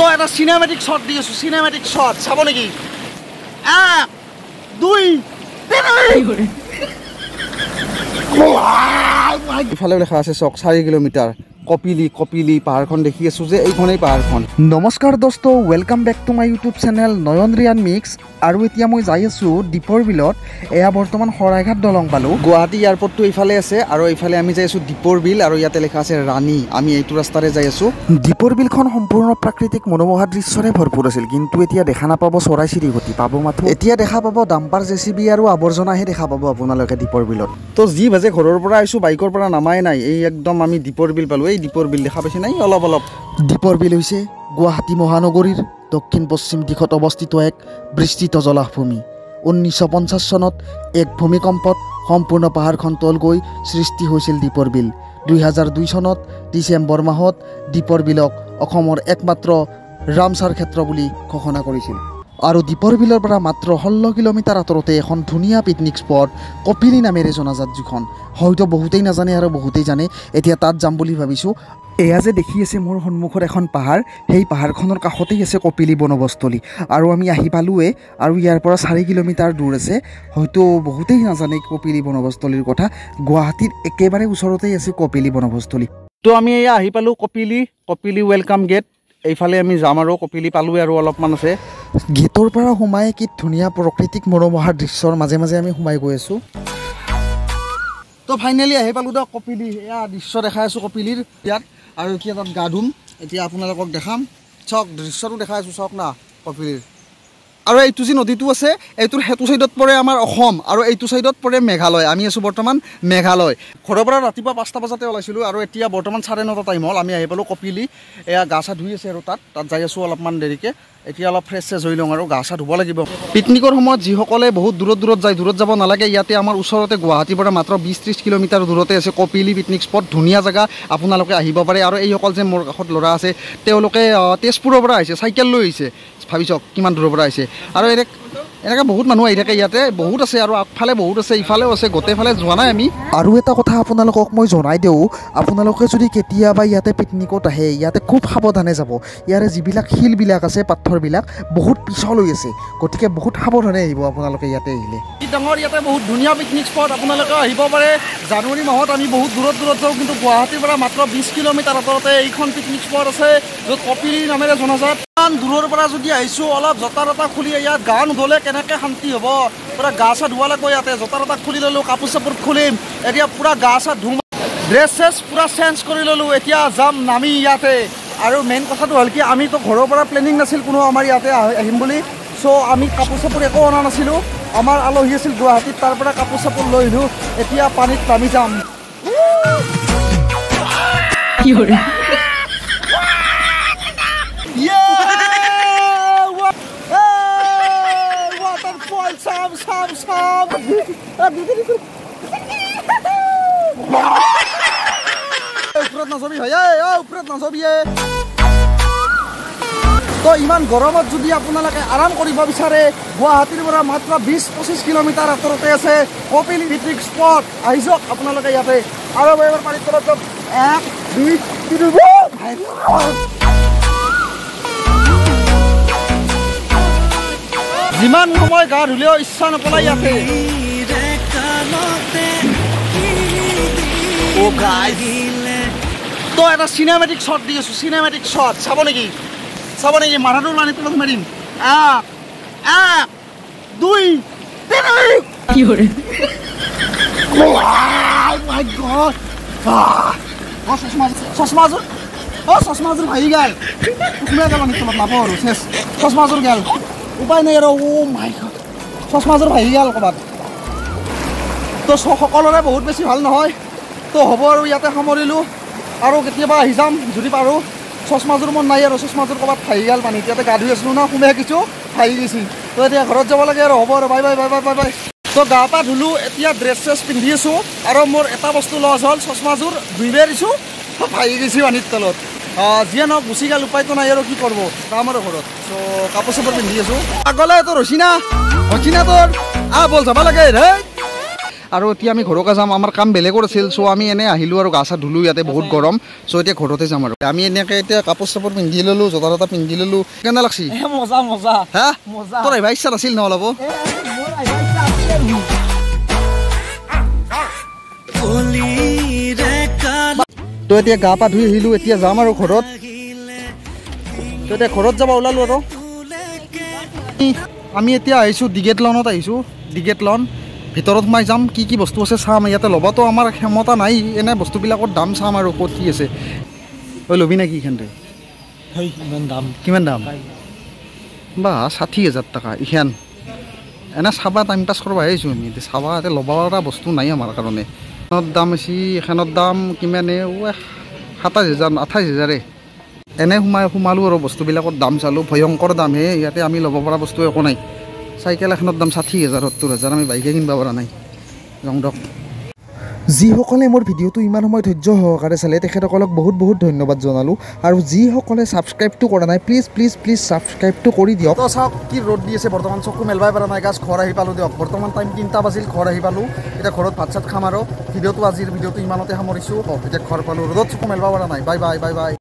তো এটা cinematic shot দি আছো চিনেমেটিক শ্বট চাব নেকি 1 2 3 ইফালে লেখা আছে চক 4 কিলোমিটাৰ কপিলি কপিলি পাহাৰখন দেখি আছো যে এইখনেই পাহাৰখন নমস্কাৰ দোস্ত welcome back to my YouTube channel Nayan Rian Mix আৰু এতিয়া মই যাই আছো দীপৰ বিলত এয়া বৰ্তমান শৰাইঘাট দলং পালো গুৱাহাটী এয়াৰপৰ্টটো এইফালে আছে আৰু এইফালে আমি যাই আছো দীপৰ বিল আৰু ইয়াতে লেখা আছে ৰাণী আমি এইটো ৰাস্তাৰে যাই আছো দীপৰ বিলখন সম্পূৰ্ণ প্ৰাকৃতিক মনোমোহা দৃশ্যৰে ভৰপূৰ আছিল কিন্তু এতিয়া দেখা নাপাব চৰাই চিৰিকটি পাব মাথো এতিয়া দেখা পাব ডাম্পাৰ জেচিবি আৰু আৱৰ্জনাহে দেখা পাব আপোনালোকে দীপৰ বিলত তো যি ভাজে ঘৰৰ পৰা আইছো বাইকৰ পৰা নামাই নাই এই একদম আমি দীপৰ বিল পালো এই দীপৰ বিল দেখা পাইছে নাই অলপ অলপ দীপৰ বিল হৈছে গুৱাহাটী মহানগৰীৰ দক্ষিণ পশ্চিম দিশত অৱস্থিত এক বিস্তৃত জলাভূমি 1950 চনত এক ভূমিকম্পত সম্পূৰ্ণ পাহাৰখন তল গৈ সৃষ্টি হৈছিল দীপৰ বিল 2002 চনত ডিচেম্বৰ মাহত দীপৰ বিলক অসমৰ একমাত্ৰ ৰামচাৰ ক্ষেত্ৰ বুলি ঘোষণা কৰিছিল আৰু দীপৰ বিলৰ পৰা মাত্ৰ 16 কিলোমিটাৰ আঁতৰতে এখন ধুনীয়া পিকনিক স্পট কপিলি নামেৰে জনাজাত যিখন হয়তো বহুতেই নাজানে আৰু বহুতেই জানে এতিয়া তাত যাম বুলি ভাবিছো এয়া যে দেখি আছে মোৰ সন্মুখত এখন পাহাৰ সেই পাহাৰখনৰ কাষতেই আছে কপিলি বনবস্থলী আৰু আমি আহি পালোৱে আৰু ইয়াৰ পৰা 4 কিলোমিটাৰ দূৰ আছে হয়তো বহুতেই নাজানে কপিলি বনবস্থলীৰ কথা গুৱাহাটীৰ একেবাৰে ওচৰতেই আছে কপিলি বনবস্থলী তো আমি এয়া আহি পালো কপিলি ওয়েলকাম গেট এইফালে আমি যাম আৰু কপিলি পালোৱে আৰু অলপমান আছে গেটৰ পৰা সোমাই কি ধুনীয়া প্ৰাকৃতিক মনোমোহা দৃশ্যৰ মাজে মাজে আমি সোমাই গৈ আছো তো ফাইনেলি আহি পালো দক কপিলি এয়া দৃশ্য দেখাই আছো কপিলিৰ ইয়াত আৰু এতিয়া তাত গা ধুম এতিয়া আপোনালোকক দেখাম চক দৃশ্যটো দেখাই আছো চক না কপিলিৰ আৰু এইটো যি নদীটো আছে এইটোৰ হেতু সাইডত পৰে আমাৰ অসম আৰু এইটো সাইডত পৰে মেঘালয় আমি আছো বৰ্তমান মেঘালয় ঘৰৰ পৰা ৰাতিপুৱা 5টা বজাতে ওলাইছিলো আৰু এতিয়া বৰ্তমান 9:30 টাইম হ'ল আমি আহি পালো কপিলি এয়া গা চা ধুই আছে আৰু তাত যাই আছো অলপমান দেৰিকে এতিয়া অলপ ফ্ৰেছ হৈ লওঁ আৰু গা চা ধুব লাগিব পিকনিকৰ সময়ত যিসকলে বহুত দূৰত যায় দূৰত যাব নালাগে ইয়াতে আমাৰ ওচৰতে গুৱাহাটীৰ পৰা মাত্ৰ 20-30 কিলোমিটাৰ দূৰতে আছে কপিলি পিকনিক স্পট ধুনীয়া জেগা আপোনালোকে আহিব পাৰে আৰু এইসকল যে মোৰ কাষত ল'ৰা আছে তেওঁলোকে তেজপুৰৰ পৰা আহিছে চাইকেল লৈ আহিছে ভাবি চাওক কিমান দূৰৰ পৰা আহিছে আৰু এনেকৈ বহুত মানুহ আহি থাকে ইয়াতে বহুত আছে আৰু আগফালে বহুত আছে ইফালেও আছে গোটেইফালে যোৱা নাই আমি আৰু এটা কথা আপোনালোকক মই জনাই দিওঁ আপোনালোকে যদি কেতিয়াবা ইয়াতে পিকনিকত আহে ইয়াতে খুব সাৱধানে যাব ইয়াৰে যিবিলাক শিলবিলাক আছে পাথৰবিলাক বহুত পিছলৈ আছে গতিকে বহুত সাৱধানে আহিব আপোনালোকে ইয়াতে আহিলে ডাঙৰ ইয়াতে বহুত ধুনীয়া পিকনিক স্পট আপোনালোকে আহিব পাৰে জানুৱাৰী মাহত আমি বহুত দূৰত যাওঁ কিন্তু গুৱাহাটীৰ পৰা মাত্ৰ 20 কিলোমিটাৰ আঁতৰতে এইখন পিকনিক স্পট আছে য'ত কপিলি নামেৰে জনাজাত ইমান দূৰৰ পৰা যদি আহিছোঁ অলপ জোতা ততা খুলি ইয়াত গা নুধুলে কেনেকৈ শান্তি হ'ব পূৰা গা চা ধুব লাগিব ইয়াতে জোতা ততা খুলি ল'লোঁ কাপোৰ চাপোৰ খুলিম এতিয়া পূৰা গা চা ধুম ড্ৰেছ চেছ পূৰা চেঞ্জ কৰি ল'লোঁ এতিয়া যাম নামি ইয়াতে আৰু মেইন কথাটো হ'ল কি আমিতো ঘৰৰ পৰা প্লেনিং নাছিল কোনো আমাৰ ইয়াতে আহিম বুলি চ' আমি কাপোৰ চাপোৰ একো অনা নাছিলোঁ আমাৰ আলহী আছিল গুৱাহাটীত তাৰ পৰা কাপোৰ চাপোৰ লৈ আহিলোঁ এতিয়া পানীত নামি যাম তো ইমান গৰমত যদি আপোনালোকে আৰাম কৰিব বিচাৰে গুৱাহাটীৰ পৰা মাত্ৰ 20-25 কিলোমিটাৰ আঁতৰতে আছে কপিলি পিকনিক স্পট আহি যাওক আপোনালোকে ইয়াতে আৰু এবাৰ পানীত তলত যাওক 1 2 3 যিমান সময় গা ধুলেও ইচ্ছা নপলাই ইয়াতে তো এটা চিনেমেটিক শ্বট দি আছো চিনেমেটিক শ্বট চাব নেকি মাথাটো লানি তলত মাৰিম 1 2 3 কি কৰে মাই গড চশমাজোৰ ভাঙি গেল উঠুলাই গেল লানি তলত নাপাওঁ আৰু চেছ চশমাজোৰ গেল উপায় নাই আৰু মাই গড চশমাজোৰ ভাঙি গেল ক'ৰবাত তো সকলোৰে বহুত বেছি ভাল নহয় তো হ'ব আৰু ইয়াতে সামৰিলোঁ আৰু কেতিয়াবা আহি যাম যদি পাৰোঁ চশমাজোৰ মন নাই আৰু চশমাজোৰ ক'ৰবাত ভাঙি গেল পানীত ইয়াতে গা ধুই আছিলোঁ না সোমাই শিকিছোঁ ভাঙি গৈছিল তো এতিয়া ঘৰত যাব লাগে আৰু হ'ব আৰু বাই তো গা পা ধুলোঁ এতিয়া ড্ৰেছ চেছ পিন্ধি আছোঁ আৰু মোৰ এটা বস্তু লছ হ'ল চশমাজোৰ ধুইবে দিছোঁ ভাঙি গৈছে পানীৰ তলত যিয়ে নহওক গুচি গেল উপায়তো নাই আৰু কি কৰিব যাম আৰু ঘৰত চ' কাপোৰ চাপোৰ পিন্ধি আছোঁ আগলৈ তোৰ ৰচি না তোৰ বল যাব লাগে আৰু এতিয়া আমি ঘৰকে যাম আমাৰ কাম বেলেগৰ আছিল চ' আমি এনে আহিলোঁ আৰু গা চা ধুলোঁ ইয়াতে বহুত গৰম চ' এতিয়া ঘৰতে যাম আৰু আমি এনেকৈ এতিয়া কাপোৰ চাপোৰ পিন্ধি ল'লোঁ জোতা ততা পিন্ধি ল'লোঁ কেনে লাগছি মজা মজা হা মজা তোৰ আহিব ইচ্ছা নাছিল ন অলপ তো এতিয়া গা পা ধুই আহিলোঁ এতিয়া যাম আৰু ঘৰত তো এতিয়া ঘৰত যাব ওলালোঁ আৰু আমি এতিয়া আহিছোঁ ডিগেটলনত আহিছোঁ ডিগেটলন ভিতৰত সোমাই যাম কি কি বস্তু আছে চাম ইয়াতে ল'বতো আমাৰ ক্ষমতা নাই এনে বস্তুবিলাকৰ দাম চাম আৰু ক'ত কি আছে তই ল'বি নেকি এইখানতে কিমান দাম বা 60,000 টকা এইখান এনে চাবা টাইম পাছ কৰিব আহিছোঁ আমি এতিয়া চাবা এতিয়া ল'ব পৰা বস্তু নাই আমাৰ কাৰণে এখনৰ দাম আছে এখনৰ দাম কিমানে 27,000 28,000 এনে সোমালোঁ আৰু বস্তুবিলাকৰ দাম চালোঁ ভয়ংকৰ দামহে ইয়াতে আমি ল'ব পৰা বস্তু একো নাই চাইকেল এখনৰ দাম 60,000 70,000 আমি বাইকে কিনিব পৰা নাই ৰং দক যিসকলে মোৰ ভিডিঅ'টো ইমান সময় ধৈৰ্য সহকাৰে চালে তেখেতসকলক বহুত বহুত ধন্যবাদ জনালোঁ আৰু যিসকলে ছাবস্ক্ৰাইবটো কৰা নাই প্লিজ প্লিজ প্লিজ ছাবস্ক্ৰাইবটো কৰি দিয়ক তো চাওক কি ৰ'দ দি আছে বৰ্তমান চকু মেলবাই পৰা নাই গাছ ঘৰ আহি পালোঁ দিয়ক বৰ্তমান টাইম 3টা বাজিল ঘৰ আহি পালোঁ এতিয়া ঘৰত ভাত চাত খাম আৰু আজিৰ ভিডিঅ'টো ইমানতে সামৰিছোঁ এতিয়া ঘৰ পালোঁ ৰ'দত চকু মেলবা পৰা নাই বাই বাই বাই বাই